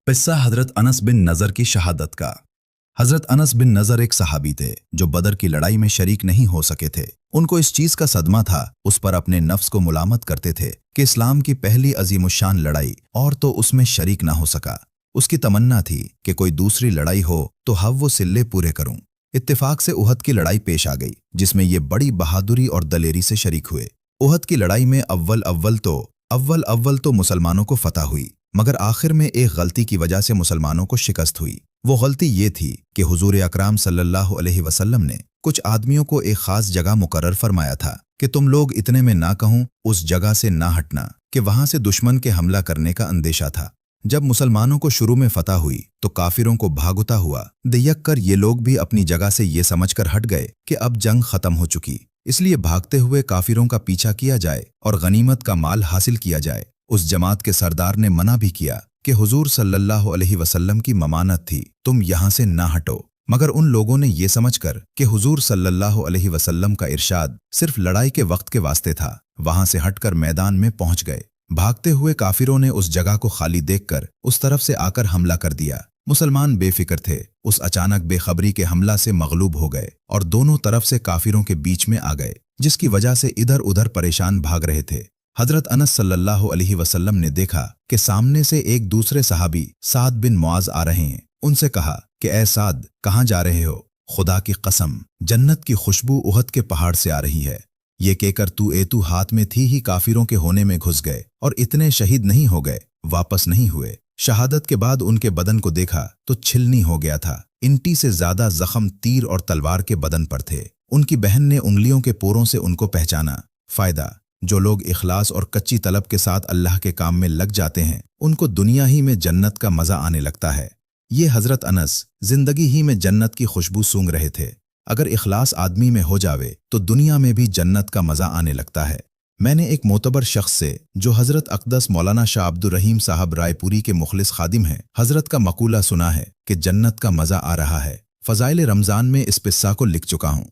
किस्सा हजरत अनस बिन नज़र की शहादत का। हजरत अनस बिन नज़र एक सहाबी थे जो बदर की लड़ाई में शरीक नहीं हो सके थे। उनको इस चीज का सदमा था, उस पर अपने नफ्स को मुलामत करते थे कि इस्लाम की पहली अजीमुशान लड़ाई और तो उसमें शरीक ना हो सका। उसकी तमन्ना थी कि कोई दूसरी लड़ाई हो तो हव वो सिल्ले पूरे करूं। इत्तेफाक से उहद की लड़ाई पेश आ गई जिसमें ये बड़ी बहादुरी और दलेरी से शरीक हुए। उहद की लड़ाई में अव्वल तो मुसलमानों को फतह हुई, मगर आखिर में एक गलती की वजह से मुसलमानों को शिकस्त हुई। वो गलती ये थी कि हुजूर अकराम सल्लल्लाहु अलैहि वसल्लम ने कुछ आदमियों को एक खास जगह मुकर्रर फरमाया था कि तुम लोग इतने में ना कहूं उस जगह से ना हटना, कि वहां से दुश्मन के हमला करने का अंदेशा था। जब मुसलमानों को शुरू में फतह हुई तो काफिरों को भागुता हुआ दियक कर ये लोग भी अपनी जगह से ये समझकर हट गए कि अब जंग खत्म हो चुकी, इसलिए भागते हुए काफिरों का पीछा किया जाए और गनीमत का माल हासिल किया जाए। उस जमात के सरदार ने मना भी किया कि हुजूर सल्लल्लाहु अलैहि वसल्लम की ममानत थी, तुम यहां से ना हटो, मगर उन लोगों ने ये समझकर कि हुजूर सल्लल्लाहु अलैहि वसल्लम का इरशाद सिर्फ लड़ाई के वक्त के वास्ते था, वहां से हटकर मैदान में पहुंच गए। भागते हुए काफिरों ने उस जगह को खाली देखकर उस तरफ से आकर हमला कर दिया। मुसलमान बेफिक्र थे, उस अचानक बेखबरी के हमला से मगलूब हो गए और दोनों तरफ से काफिरों के बीच में आ गए, जिसकी वजह से इधर उधर परेशान भाग रहे थे। हजरत अनस सल्लल्लाहु अलैहि वसल्लम ने देखा कि सामने से एक दूसरे सहाबी साद बिन मुआज आ रहे हैं। उनसे कहा कि ए साद, कहाँ जा रहे हो? खुदा की कसम, जन्नत की खुशबू उहद के पहाड़ से आ रही है। ये कहकर तू हाथ में थी ही काफिरों के होने में घुस गए और इतने शहीद नहीं हो गए, वापस नहीं हुए। शहादत के बाद उनके बदन को देखा तो छिलनी हो गया था। इंटी से ज्यादा जख्म तीर और तलवार के बदन पर थे। उनकी बहन ने उंगलियों के पोरों से उनको पहचाना। फायदा, जो लोग इखलास और कच्ची तलब के साथ अल्लाह के काम में लग जाते हैं उनको दुनिया ही में जन्नत का मजा आने लगता है। ये हजरत अनस जिंदगी ही में जन्नत की खुशबू सूंघ रहे थे। अगर इखलास आदमी में हो जावे तो दुनिया में भी जन्नत का मजा आने लगता है। मैंने एक मोतबर शख्स से, जो हजरत अक़दस मौलाना शाह अब्दुर रहीम साहब रायपुरी के मुखलिस खादिम हैं, हजरत का मकूला सुना है कि जन्नत का मजा आ रहा है। फ़ज़ाइल रमज़ान में इस किस्सा को लिख चुका हूँ।